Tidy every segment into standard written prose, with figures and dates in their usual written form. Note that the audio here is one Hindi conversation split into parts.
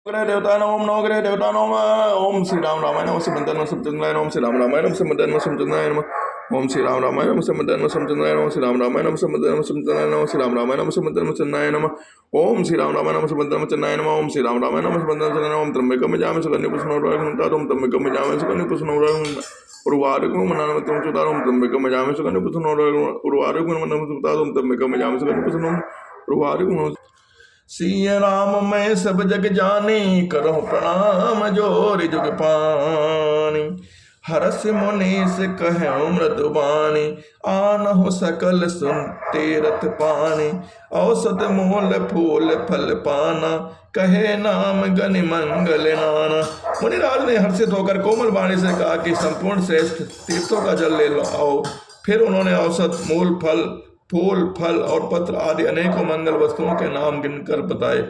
ग्रह देवता नमो नव ग्रह देवता नम ओम श्री राम रामायण नम समदन समचंद्राय नम श्री राम रामायण नम समदन समचंद्राय नम ओम श्री राम रामायण नम समदन समचंद्राय नम श्री राम रामायण नम समदन समचंद्राय नम श्री राम रामायण नम समदन समचंद्राय नम ओम श्री राम रामायण नम समदन समचंद्राय नम ओम श्री राम रामायण नम समदन समचंद्राय नम त्र्यंबकम यजामहे सुगंधिं पुष्टिवर्धनम् त्र्यंबकम यजामहे सुगंधिं पुष्टिवर्धनम् उर्वारुकं मनामृतं सुतारं त्र्यंबकम यजामहे सुगंधिं पुष्टिवर्धनम् उर्वारुकं मनामृतं सुतारं त्र्यंबकम यजामहे सुगंधिं पुष्टिवर्धनम् उर्वारुकं सिय राम मैं सब जग जानी करो प्रणाम जोर जुग पानी हरस मुनीस कहो मृदुबानी आन हो सकल सुन तीरथ पानी औसत मूल फूल फल पाना कहे नाम गनि मंगल नाना। मुनिराज ने हर्षित होकर कोमल वाणी से कहा कि संपूर्ण श्रेष्ठ तीर्थों का जल ले लो आओ। फिर उन्होंने औसत मूल फूल फल और पत्र आदि अनेकों मंगल वस्तुओं के नाम गिनकर बताए।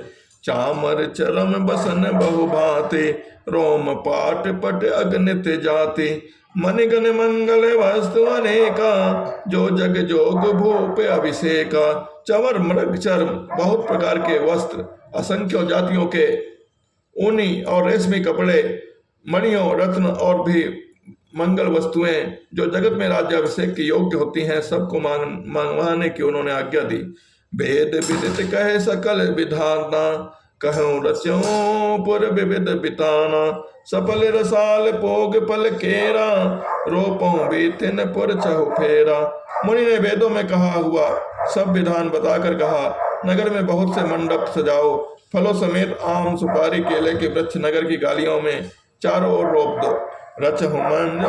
चामर चरम बसन बहु भांति रोम पाट पट अग्नित जाति मणिगण मंगल वस्तु अनेका जो जग जोग भूप अभिषेका। चवर मृग चर्म बहुत प्रकार के वस्त्र असंख्य जातियों के ऊनी और रेशमी कपड़े मणियों रत्न और भी मंगल वस्तुएं जो जगत में राज्याभिषेक की योग्य होती हैं सबको मांगवाने की उन्होंने आज्ञा दी। वेद विदित कहे सकल विधाना कहूँ रस्यों पुर विविध बिताना सफल रसाल पोग पल केरा रोपों बीतिन पुर चहु फेरा। मुनि ने वेदों में कहा हुआ सब विधान बताकर कहा नगर में बहुत से मंडप सजाओ फलों समेत आम सुपारी केले के वृक्ष नगर की गालियों में चारों ओर रोप दो। रचहु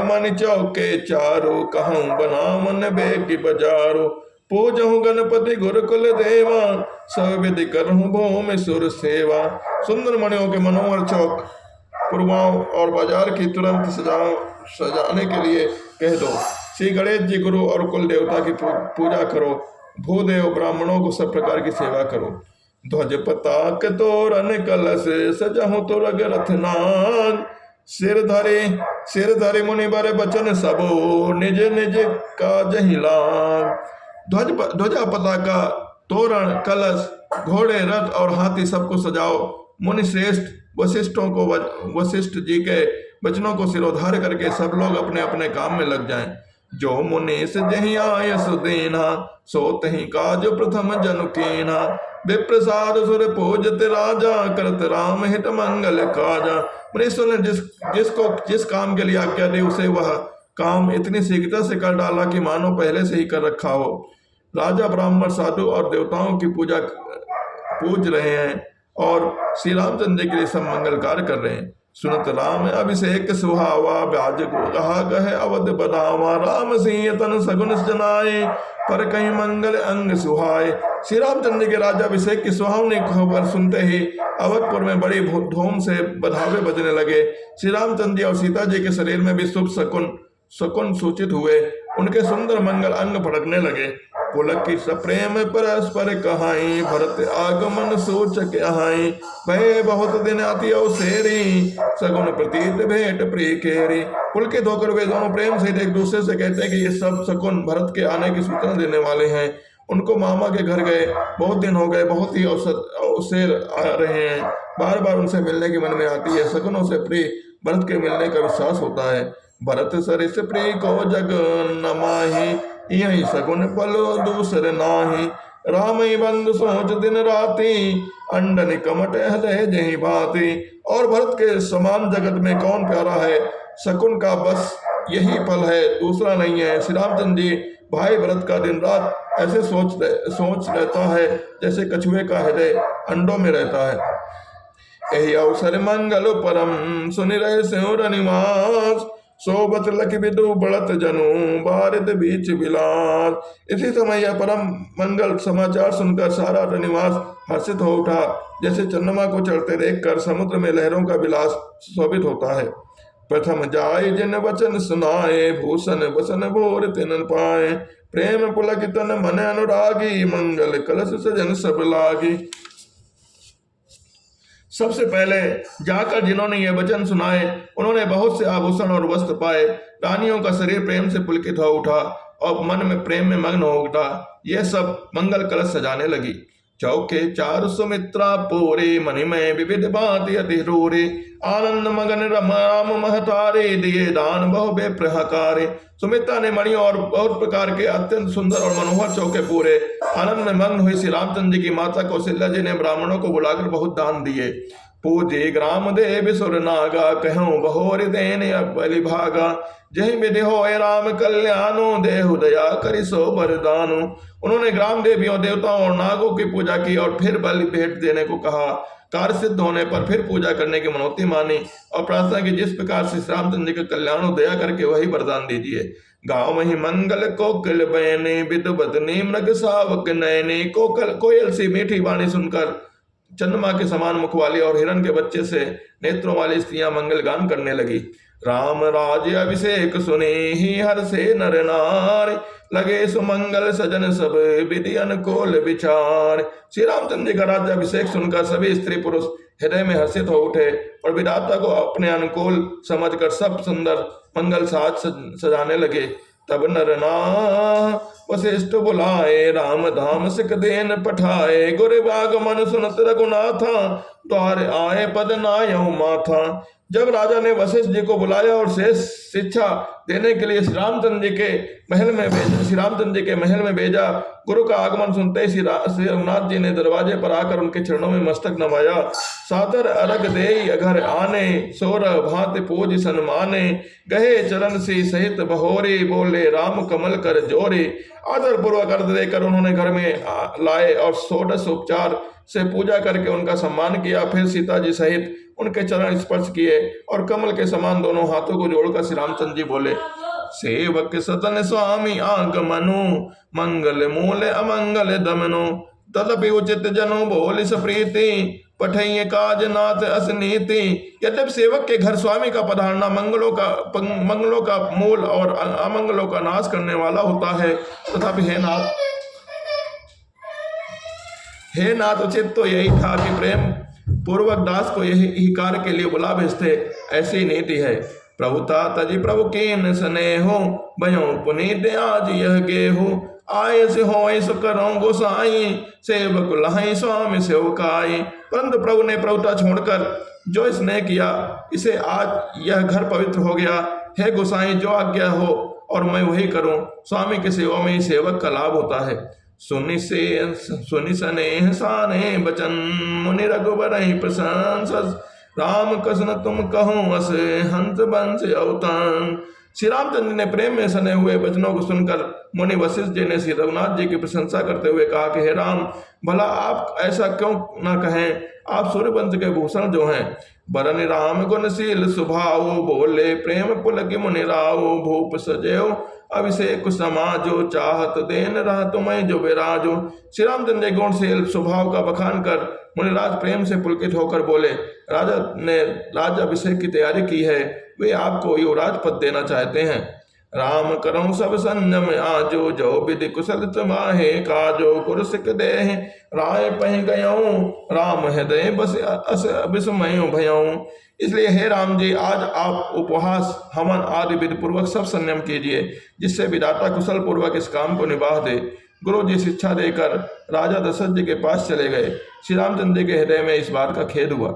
मन चौके चारो कहूँ बना मन बेगी बजारो पूजहु गणपति गुरुकुल देवा सब विधि करहूँ भूमि सुर सेवा। सुंदर मणियों के मनोहर चौक पुरवाओं और बाजार की तुरंत सजाने के लिए कह दो। श्री गणेश जी गुरु और कुल देवता की पूजा करो। भूदेव ब्राह्मणों को सब प्रकार की सेवा करो। ध्वज पताक तोरण कलश सजहु तुरग रथनान सिर धरे मुनि बर बचन सबो निज निज काज हिलान। ध्वजा पताका तोरण कलश घोड़े रथ और हाथी सबको सजाओ। मुनि श्रेष्ठ वशिष्ठ जी के वचनों को सिरोधार करके सब लोग अपने अपने काम में लग जाएं। जो मुनीस जहि आय सुदीना सो तहि काज प्रथम जनु कीना विप्रसाद सुर पूजत राजा करत राम हित मंगल काजा। मुनीश्वर ने जिस काम के लिए आज्ञा दी उसे वह काम इतनी शीघ्रता से कर डाला कि मानो पहले से ही कर रखा हो। राजा ब्राह्मण साधु और देवताओं की पूज रहे हैं और श्री रामचंद्र के लिए सब मंगल कार्य कर रहे हैं। सुनत राम अभिषेक सुहावा ब्याज कहा गहे अवध बधावा राम सिंह तन सगुन जनाए पर कहीं मंगल अंग सुहाए। श्री रामचंद्र के राज्याभिषेक की सुहावनी खबर सुनते ही अवधपुर में बड़ी धूम से बधावे बजने लगे। श्री रामचंद्र और सीता जी के शरीर में भी शुभ शकुन सूचित हुए। उनके सुंदर मंगल अंग फड़कने लगे। पुलक की सप्रेम परस्पर कहाई भरत आगमन सोचक आहाई भय बहुत दिन आती अवसेरी सगुन प्रतीत भेंट प्रिय केरी। पुलकित होकर वे दोनों प्रेम से एक दूसरे से कहते हैं कि ये सब शकुन भरत के आने की सूचना देने वाले हैं। उनको मामा के घर गए बहुत दिन हो गए बहुत ही अवसर आ रहे हैं। बार बार उनसे मिलने की मन में आती है। शकुनों से प्रिय भरत के मिलने का विश्वास होता है। भरत सरिस प्रिय को जग न माही यही सगुन पलो दूसरे नाही राम बंधु सोच दिन राती अंडन कमट हृदय जही भाती। और भरत के समान जगत में कौन प्यारा है। शकुन का बस यही फल है दूसरा नहीं है। श्री रामचंद्र जी भाई भरत का दिन रात ऐसे सोच रहता है जैसे कछुए का हृदय अंडों में रहता है। यही अवसर मंगल परम सुनि रहे सिंह निवास सोबत लख विदु बढ़त जनु बारिद बीच बिलास। इसी समय यह परम मंगल समाचार सुनकर सारा निवास हर्षित हो उठा जैसे चंद्रमा को चढ़ते देखकर समुद्र में लहरों का विलास शोभित होता है। प्रथम जाय जिन वचन सुनाए भूषण वसन भोर तिन पाए प्रेम पुलक तन मन अनुरागी मंगल कलश सजन सब लागी। सबसे पहले जाकर जिन्होंने ये वचन सुनाए उन्होंने बहुत से आभूषण और वस्त्र पाए। रानियों का शरीर प्रेम से पुलकित हो उठा और मन में प्रेम में मग्न हो उठा। यह सब मंगल कलश सजाने लगी। चौके चारु सुमित्रा पूरे, मणिमय विविध भांति अति रूरे। आनंद मगन राम महतारे, दिए दान बहु बेप्रहकारे। सुमित्रा ने मणि और बहुत प्रकार के अत्यंत सुंदर और मनोहर चौके पूरे। आनंद में मग्न हुई श्री रामचंद्र जी की माता कौशल्या जी ने ब्राह्मणों को बुलाकर बहुत दान दिए। पूजे ग्राम देव सुर नागा, कहूँ बहोर देन बलि भागा। जय विधि होय राम कल्याणो, देहु दया करि सो वरदानो। उन्होंने ग्राम देवियों देवताओं और नागों की पूजा की और फिर बलि भेंट देने को कहा। कार्य सिद्ध होने पर फिर पूजा करने की मनौती मानी और प्रार्थना की, जिस प्रकार से श्री रामचंद्र जी का कल्याण हो दया करके वही वरदान दीजिए। गाँव में ही मंगल कोकिल बयने, विदुबदनी मृग सावक नयने। कोयल सी मीठी वाणी सुनकर चंद्रमा के समान मुख वाली और हिरण के बच्चे से नेत्रों वाली स्त्रियां मंगल गान करने लगी। राम राज अभिषेक सुने ही हर से नर नार, लगे सुमंगल सजन सब विधि अनुकूल विचार। श्री रामचंद्र जी का राज्य अभिषेक सुनकर सभी स्त्री पुरुष हृदय में हर्षित हो उठे और विधाता को अपने अनुकूल समझकर सब सुंदर मंगल साज सजाने लगे। तब नर ना वशिष्ठ बुलाए, राम धाम सिख देन पठाए। गुर बाग मन सुनत रघुनाथा, द्वार आए पद नायौ माथा। जब राजा ने वशिष्ठ जी को बुलाया और शेष शिक्षा देने के लिए श्री रामचंद्र जी के महल में भेजा, गुरु का आगमन सुनते ही श्री रघुनाथ जी ने दरवाजे पर आकर उनके चरणों में मस्तक नवाया। सादर अर्घ देई घर आने, सोरह भांति पूज सन्माने। गहे चरण सी सहित बहोरी, बोले राम कमल कर जोरे। आदर पूर्वक अर्घ देकर उन्होंने घर में लाए और षोडश उपचार से पूजा करके उनका सम्मान किया। फिर सीता जी सहित उनके चरण स्पर्श किए और कमल के समान दोनों हाथों को जोड़कर श्री रामचंद्र जी बोले, सेवक सतन स्वामी आगमनो, मंगल मूल अमंगल दमनो। तदपि उचित जनो बोल सप्रीति, पठैये काज नाथ असनीति। यद्यपि सेवक के घर स्वामी का पधारना मंगलों का मूल और अमंगलों का नाश करने वाला होता है, तथापि हे नाथ उचित तो यही था कि प्रेम पूर्वक दास को यही कार्य के लिए बुला भेजते। ऐसी नीति है। प्रभुता तजी प्रभु कीन स्नेहो, भयो पुनीत आज यह गेहो। आय से होय सो करो गोसाई, सेवक लहाई स्वामी सेवकाई। परंतु प्रभु ने प्रभुता छोड़कर जो स्नेह किया, इसे आज यह घर पवित्र हो गया। हे गोसाई, जो आज्ञा हो और मैं वही करूं। स्वामी की सेवा में ही सेवक का लाभ होता है। सुनि स्नेह साने बचन, मुनि रघुबर प्रशंस। राम कसन तुम कहूँ अस, हंस बंस अवतान। श्री रामचंद्र ने प्रेम में सने हुए वचनों को सुनकर मुनि वशिष्ठ जी ने श्री रघुनाथ जी की प्रशंसा करते हुए कहा कि हे राम, भला आप ऐसा क्यों न कहें। आप सूर्यवंश के भूषण जो हैं। बरन राम गुणशील स्वभाव, बोले प्रेम पुलक मुनि राव। भूप सजेव अभिषेक समाजो, चाहत देन रहा तुम्हें जो विराजो। श्री रामचंद्र गुणशील स्वभाव का बखान कर मुनिराज प्रेम से पुलकित होकर बोले, राजा ने राज अभिषेक की तैयारी की है, वे आपको युवराज पद देना चाहते हैं। राम करो सब संयम आजो, जो विधि कुशल तुम्हारे काजो। गुरु सिख देह राय पह गयो, राम हृदय बस अस विस्मय भयो। इसलिए हे राम जी, आज आप उपवास हवन आदि विधि पूर्वक सब संयम कीजिए, जिससे विधाता कुशल पूर्वक इस काम को निभा दे। गुरु जी शिक्षा देकर राजा दशरथ जी के पास चले गए। श्री रामचंद्र जी के हृदय में इस बात का खेद हुआ।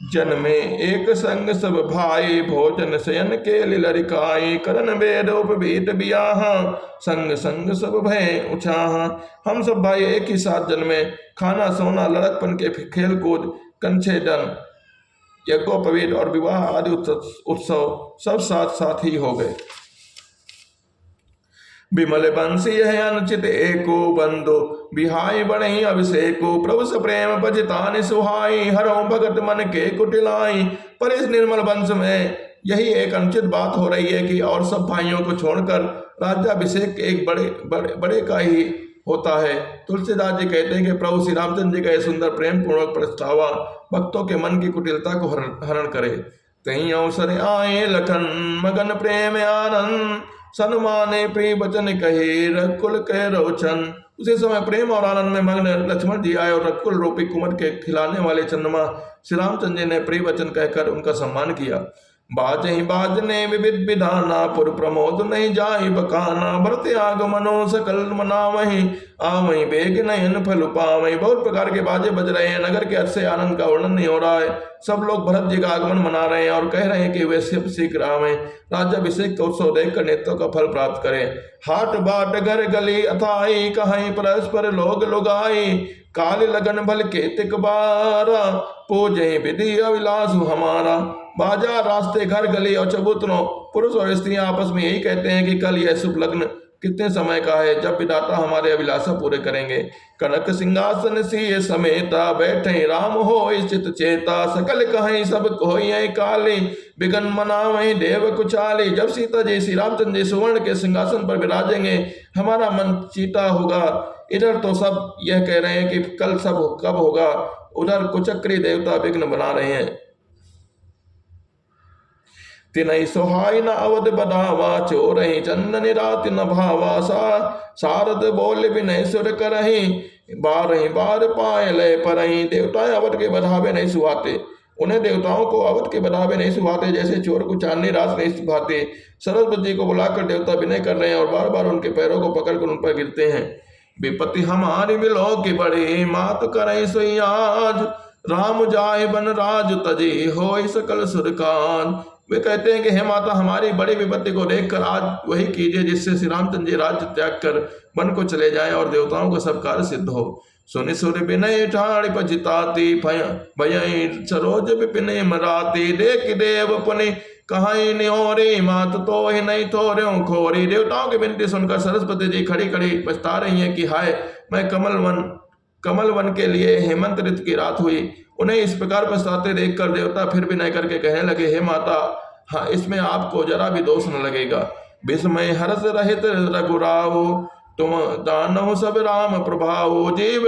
जन में एक संग सब भाई, भोजन शयन के लरिकाई। करन वेद उपवीत बियाहा, संग संग सब भय उछाहा। हम सब भाई एक ही साथ जन्मे, खाना सोना लड़कपन के खेल कूद कंछेदन यज्ञोपवीत और विवाह आदि उत्सव सब साथ साथ ही हो गए। विमल बंसी है अनुचित एको, बंधु बिहाई बड़े अभिषेको। प्रभु से प्रेम बजतानि सुहाई, हरो भगत मन के कुटिलाई। पर इस निर्मल वंश में यही एक अनुचित बात हो रही है कि और सब भाइयों को छोड़कर राज्याभिषेक एक बड़े का ही होता है। तुलसीदास जी कहते हैं कि प्रभु श्री रामचंद्र जी का यह सुंदर प्रेम पूर्वक प्रस्तावा भक्तों के मन की कुटिलता को हरण करे। कहीं अवसर आए लखन, मगन प्रेम आनंद। सन्माने प्रिय वचन कहे, रघुकुल कह रोचन। उसी समय प्रेम और आनंद में मग्न लक्ष्मण जी आए और रघुकुल रूपी कुमर के खिलाने वाले चंद्रमा श्री रामचंद्र जी ने प्रिय वचन कहकर उनका सम्मान किया। बाजहि बाजने विविध विधाना, पुर प्रमोद नहीं जाहि बकाना। भरत आगमनो सकल मनावहि, आवई बेग नयन फल पावई। बहुत प्रकार के बाजे बज रहे हैं, नगर के अच्छे आनंद का वर्णन नहीं हो रहा है। सब लोग भरत जी का आगमन मना रहे हैं और कह रहे हैं कि वे शीघ्र आवें, राज्याभिषेक का उत्सव देखकर नेत्रों का फल प्राप्त करें। हाट बाट घर गली अथाई, कहीं परस्पर लोग लुगाई, काल लगन भल के तिक बारा, पूजे विधि अविलास हमारा। बाजार रास्ते घर गली और चबूतरों, पुरुष और स्त्रियां आपस में यही कहते हैं कि कल यह शुभ लग्न कितने समय का है जब विधाता हमारे अभिलाषा पूरे करेंगे। कनक सिंहासन सिंह समेता, बैठे राम हो चित चेता, सकल कहीं सब कोई काले, बिगन मनावे देव कुचाले। जब सीता जी श्री रामचंद्र जी सुवर्ण के सिंहासन पर विराजेंगे, हमारा मन चीता होगा। इधर तो सब यह कह रहे हैं कि कल सब कब होगा, उधर कुचक्री देवता विघ्न बना रहे हैं। तिनई सोहाई न अवध बधावा, चोरही चंदन रात न भावा, सारद बोल विनय सुर करही, बारही बार पाए लय परही। देवताएं अवध के बधावे नहीं सुहाते, उन्हें देवताओं को अवध के बधावे नहीं सुहाते, जैसे चोर को चांदनी रात नहीं सुहाते। सरस्वती जी को बुलाकर देवता विनय कर रहे हैं और बार बार उनके पैरों को पकड़कर उन पर गिरते हैं। विपत्ति हमारी बिलो की बड़ी, मात करे सोई आज, राम जाए बन राज तजे, हो सकल सुरकान। वे कहते हैं कि हे माता, हमारी बड़ी विपत्ति को देखकर आज वही कीजिए जिससे श्री रामचंद्र जी राज्य त्याग कर वन को चले जाएं और देवताओं का सब कार्य सिद्ध हो। सुनि सुर विनय ठाड़ पजिताती, भय सरोज विपिन मराती, देख देव पुनि कहाई न्योरे, मात तो ही नहीं थोरे खोरी। देवताओं की विनती सुनकर सरस्वती जी खड़ी खड़ी पछता रही हैं कि हाय, मैं कमल वन के लिए हेमंत ऋतु की रात हुई। उन्हें इस प्रकार पछताते देखकर देवता फिर विनय करके कहने लगे, हे माता, हाँ, इसमें आपको जरा भी दोष न लगेगा। विस्मय हर्ष रहित रघुराव, तुम दानव सब राम प्रभाव, जीव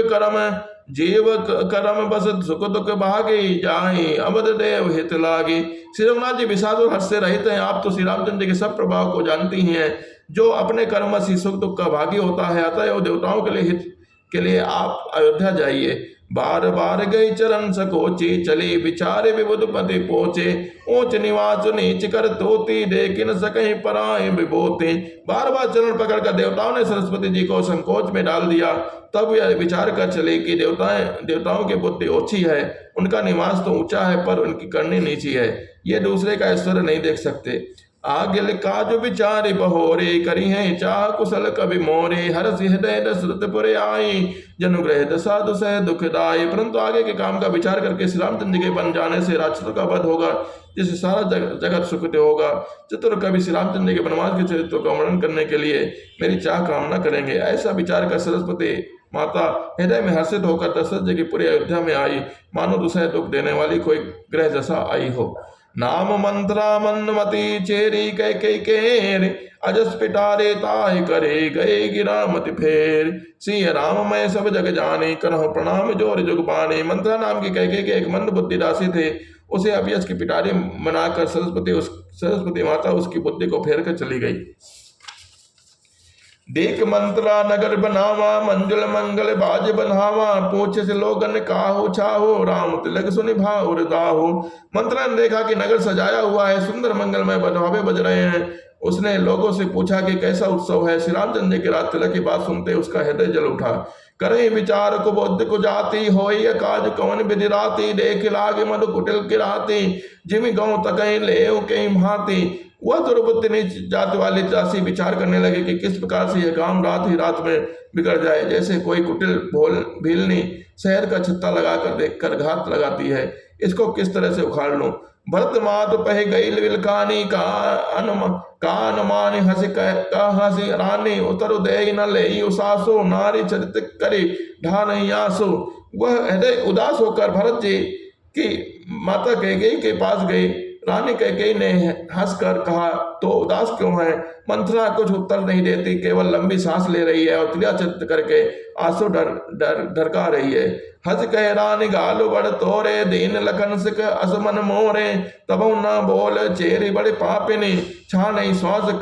करम बस सुख दुख भागे, जाहि अवध देव हित लागे। श्री रघुनाथ जी विषाद और हर्ष से रहित हैं। आप तो श्री रामचंद्र के सब प्रभाव को जानती हैं, जो अपने कर्म से सुख दुख का भागी होता है। अतएव देवताओं के लिए हित के लिए आप अयोध्या जाइए। बार बार गई चरण सकोची, चली विचारे विबुध पति पहुंचे, ऊंच निवास नीच कर तोती, देख न सके पराए विभूति। बार बार चरण पकड़कर देवताओं ने सरस्वती जी को संकोच में डाल दिया। तब यह विचार कर चले कि देवताओं की बुद्धि ओछी है, उनका निवास तो ऊंचा है पर उनकी करनी नीची है, ये दूसरे का ऐश्वर्य नहीं देख सकते। आगिल काज विचारी बहोरे, करी है चाह कुशल कवि मोरे, हर्ष हृदय दशरथपुर आई, जनुग्रह दसाधु सह दुखदाई। परंतु आगे के काम का विचार करके श्री रामचंद्र के बन जाने से राक्षसों का वध होगा, जिससे सारा जगत सुखित होगा। चतुर कवि श्री रामचंद्र के वनवास के चरित्र का वर्णन करने के लिए मेरी चाह कामना करेंगे। ऐसा विचार कर सरस्वती माता हृदय में हर्षित होकर दशरथ जी की पूरी अयोध्या में आई, मानो दूसरे दुख देने वाली कोई ग्रह दशा आई हो। नाम मंत्रा मनमति चेरी कह केर, अजस पिटारे ताहि करे, गए गिरामति फेर। सिंह राम मैं सब जग जाने, करहु प्रणाम जोर जुग पाने। मंत्रा नाम की कैके के एक मंद बुद्धि दासी थे, उसे अभियस की पिटारी बनाकर सरस्वती माता उसकी बुद्धि को फेर कर चली गई। देख मंत्रा नगर बनावा, मंजुल मंगल बाज बन्हावा, पूछ से लोगन काहू छाहो, राम तिलक सुनि भाव दाहो। मंत्रा ने देखा कि नगर सजाया हुआ है, सुंदर मंगलमय बन्हावे बज रहे हैं। उसने लोगों से पूछा कि कैसा उत्सव है। श्री रामचंद्र जी के राज तिलक की बात सुनते उसका हृदय जल उठा। करे विचार को बुद्ध को जाती, होई काज कौन विधि राती, देख लागे मधु कुटिल की राती, जिमि गौ तकई ले कहीं भांति। वह दुर्बुद्धि नीच जाति वाली दासी विचार करने लगे कि किस प्रकार से यह काम रात ही रात में बिगड़ जाए। जैसे कोई कुटिल भीलनी शहर का छत्ता लगाकर देखकर घात लगाती है, इसको किस तरह से उखाड़ लूं। भरत मात पह गई विलकानी, का अनुमान हसी रानी, उतर दे न ले उसासो, नारी चरित करी ढान आसो। वह हृदय उदास होकर भरत जी की माता कैकेयी के पास गई। रानी कैकेयी ने हंसकर कहा, तो उदास क्यों है? मंथरा कुछ उत्तर नहीं देती, केवल लंबी सांस ले रही है और क्रियाचित करके आंसू ढरका रही है। हंस कह रानी गालू बड़ तोरे, दीन लखन सिक असमन मोरे, तब न बोल चेरी बड़े पापिनी, छा नहीं श्वास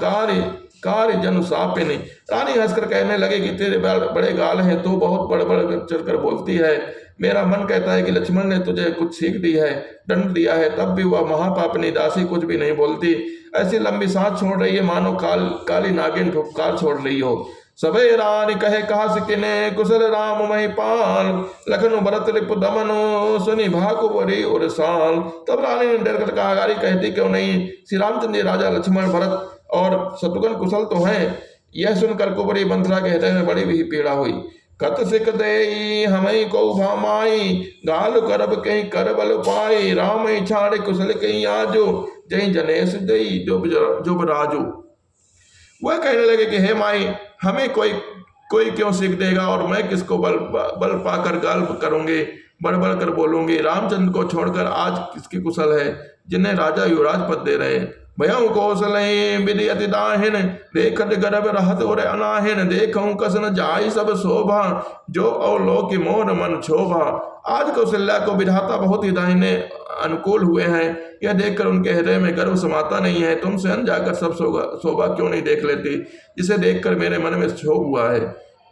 कार्य जनु सापिनी। रानी हंसकर कहने लगे कि तेरे बड़े गाल हैं, तू बहुत बड़ चढ़कर बोलती है। मेरा मन कहता है कि लक्ष्मण ने तुझे कुछ सीख दी है, दंड दिया है, तब भी वह महापापनी दासी कुछ भी नहीं बोलती। ऐसी लंबी सांस छोड़ रही है मानो काली नागिन फुफकार छोड़ रही हो। सबे रानी कहे कहा सिकिने कुशल राम महिपाल लखन भरत रिपु दमनो सुनि भाकु बड़ी और साल। तब रानी ने डर कर कहा गारी कहती क्यों नहीं, श्री रामचंद्र जी राजा लक्ष्मण भरत और शत्रुघ्न कुशल तो हैं। यह सुनकर कुबड़ी मंथरा के हृदय में बड़ी भी पीड़ा हुई। कत सिक दे हमें को भामाई गाल करब कहीं कर बल पाई राम छाड़ कुशल कहीं आजो जय जनेश दई जुब राजू। वह कहने लगे कि हे माई हमें कोई क्यों सीख देगा और मैं किसको बल पाकर गाल करूंगी, बड़ कर बोलूंगी। रामचंद्र को छोड़कर आज किसकी कुशल है जिन्हें राजा युवराज पद दे रहे। भयऊ कौशल विधि अति दाहिन देखत गर्भ रहत और अनाहिन देखूं कसन जाई सब शोभा जो अवलोक मोर मन शोभा। आज कौशल्या को विधाता बहुत ही दाहिने अनुकूल हुए हैं, यह देखकर उनके हृदय में गर्व समाता नहीं है। तुम स्वयं जाकर सब शोभा क्यों नहीं देख लेती जिसे देखकर मेरे मन में क्षोभ हुआ है।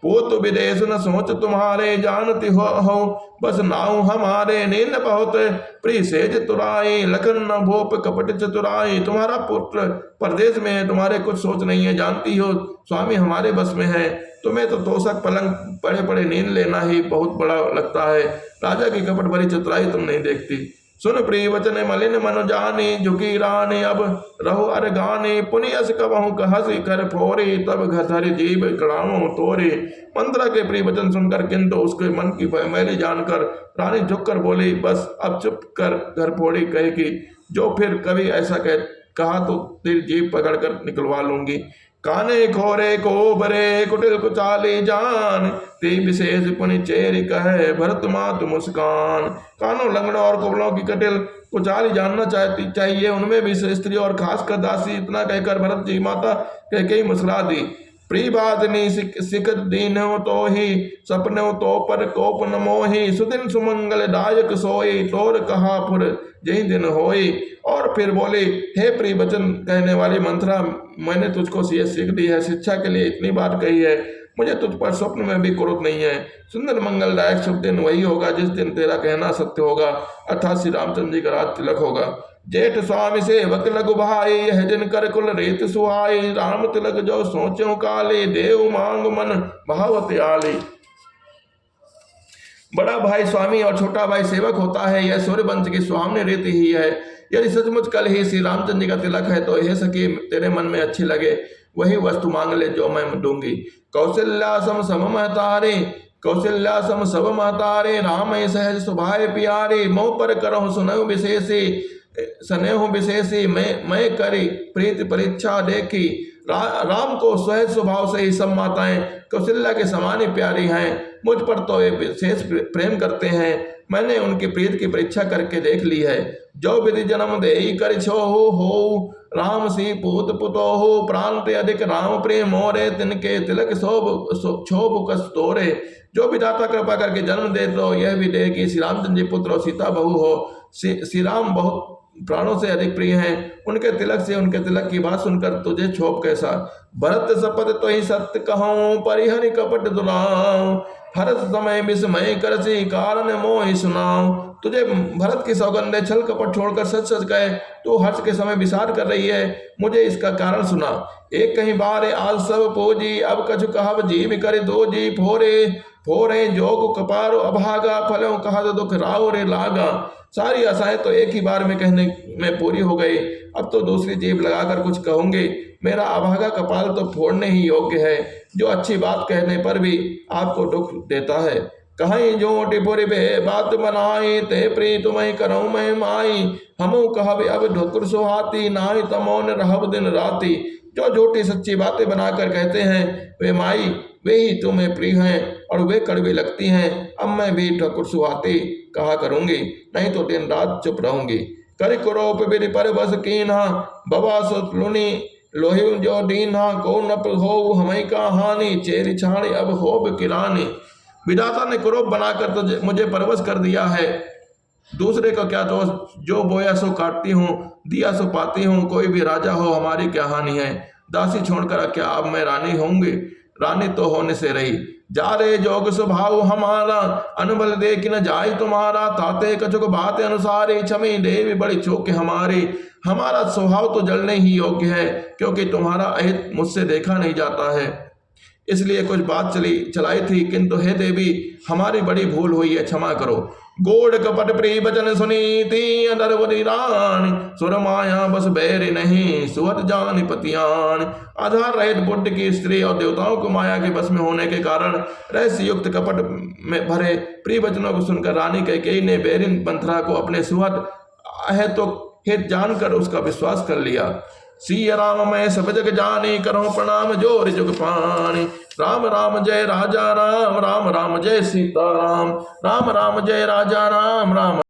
पोत विदेश न सोच तुम्हारे जानती हो बस नाऊ हमारे नींद बहुत प्रिय सेज तुराई लखन न भोप कपट चतुराई। तुम्हारा पुत्र परदेश में है, तुम्हारे कुछ सोच नहीं है, जानती हो स्वामी हमारे बस में है। तुम्हें तो तोषक पलंग पड़े पड़े नींद लेना ही बहुत बड़ा लगता है, राजा की कपट भरी चतुराई तुम नहीं देखती। सुन प्रिय वचन मलिन मन जानी झुकी रानी अब रहो अर गाने पुनि अस कबहु कहसी कर फोरे तब घसर जीव कड़ाओ तोरे। मंत्रा के प्रिय वचन सुनकर किंतु उसके मन की मैली जानकर रानी झुककर बोली बस अब चुप कर घर फोड़ी कहे कि जो फिर कभी ऐसा कहा तो तेरी जीभ पकड़कर निकलवा लूंगी। काने खोरे को बरे कुटिल कुचाली जान ते विशेष पुनि चेरी कहे भरत मात मुस्कान। कानों लंगड़ों और कुबलों की कटिल कुचाली जानना चाहिए, उनमें भी स्त्री और खासकर दासी। इतना कहकर भरत जी माता कई मुस्कुरा दी। प्रिय बादनी सिकत दीन हो तो ही सपने हो तो पर कोप न मोही सुदिन सुमंगल दायक सोई तोर कहा फुर यही दिन होई। और फिर बोली हे प्रिय वचन कहने वाली मंथरा मैंने तुझको ये सीख दी है, शिक्षा के लिए इतनी बात कही है, मुझे तुझ पर स्वप्न में भी क्रोध नहीं है। सुंदर मंगलदायक शुभ दिन वही होगा जिस दिन तेरा कहना सत्य होगा अर्थात श्री रामचंद्र जी का राज तिलक होगा। जेठ स्वामी सेवक लघु भाई यह जिन कर कुल रेत सुहाई राम तिलक जो सोचो काले देव मांग मन भावत आली। बड़ा भाई स्वामी और छोटा भाई सेवक होता है, यह सूर्य वंश की सुहावनी रीति ही है। यदि सचमुच कल ही श्री रामचंद्र जी का तिलक है तो यह सखी तेरे मन में अच्छी लगे वही वस्तु मांग ले जो मैं दूंगी। कौशल्यासम सम महतारे कौशल्यासम सब महतारे राम सहज सुभाय प्यारे मोह पर करहु सुनहु विशेषी स्नेह विशेषी मैं करी प्रीति परीक्षा देखी। राम को सहज स्वभाव से ही सब माताएं कौशल्या के समान ही प्यारी हैं, मुझ पर तो ये विशेष प्रेम करते हैं। मैंने उनकी प्रीति की परीक्षा करके देख ली है। जो विधि जन्म दे कर छो हो राम सी पूत पुतो हो प्राण ते अधिक राम प्रेम मोरे तिनके तिलक शोभ कस तोरे। जो विधाता कृपा करके जन्म दे तो यह भी दे कि श्री रामचंद्र जी पुत्र और सीता बहू हो। श्री राम बहुत प्राणों से अधिक प्रिय हैं, उनके तिलक से उनके तिलक की बात सुनकर तुझे क्षोभ कैसा। भरत शपथ तो ही सत्य कहूँ परिहरि कपट दुलाऊं हरत समय विस्मय करसी कारण मोहि सुनाऊं। तुझे भरत की सौगंध छल कपट छोड़कर सच सच कहे तो हर्ष के समय विषाद कर रही है, मुझे इसका कारण सुना। एक कहीं बार आज सब पोजी अब कछु कहब जीव करे दो जी फोरे जोग कपारो अभागा फलों कहा तो दुख राव रे लागा। सारी आशाएं तो एक ही बार में कहने में पूरी हो गई, अब तो दूसरी जीभ लगाकर कुछ कहूंगी। मेरा अभागा कपाल तो फोड़ने ही योग्य है जो अच्छी बात कहने पर भी आपको दुख देता है। कहीं जो टिपुरी बे बात बनाई ते प्री तुम्हें करऊँ मैं माई हमू कहब अब ढुकुर सुहाती नाई तमोन रहब दिन राती। जो झूठी सच्ची बातें बनाकर कहते हैं वे माई वे ही तुम्हें प्रिय हैं और वे कड़वी लगती हैं। अब मैं भी ठकुर सुहाती कहा करूंगी, नहीं तो दिन रात चुप रहूंगी। कर कुरोप बिर पर बस कीन्हा बबा सुलुनी लोहि जो दीन्हा को नप हो हमें का हानि चेरी छाणी अब होब किरानी। विधाता ने कुरूप बनाकर तो मुझे परवश कर दिया है, दूसरे का क्या दोष। जो बोया सो काटती हूँ दिया सो पाती हूँ, कोई भी राजा हो हमारी क्या हानि है। दासी छोड़कर क्या अब मैं रानी होंगी, रानी तो होने से रही। जा रे जोग स्वभाव हमारा अनबल देख न जाय तुम्हारा ताते कछुक बात अनुसारी क्षमी देवी बड़ी चूक हमारी। हमारा स्वभाव तो जलने ही योग्य है क्योंकि तुम्हारा अहित मुझसे देखा नहीं जाता है। इसलिए कुछ बात चलाई थी, किंतु हे देवी हमारी बड़ी भूल हुई है, क्षमा करो। गोड़ कपट प्रिय वचन सुनीति अधरवरी रानी, सुर माया बस बैर नहीं सुवत जान पतियान। आधार रहित बुद्ध की स्त्री और देवताओं को माया के बस में होने के कारण रहस्य युक्त कपट में भरे प्रिय वचनों को सुनकर रानी कैकेयी ने बैरिन मंथरा को अपने सुहत है तो हित जानकर उसका विश्वास कर लिया। सिया राम मैं सब जग जानी, करो प्रणाम जोर जुग पानी। राम राम जय राजा राम, राम राम जय सीता राम, राम राम जय राजा राम, राम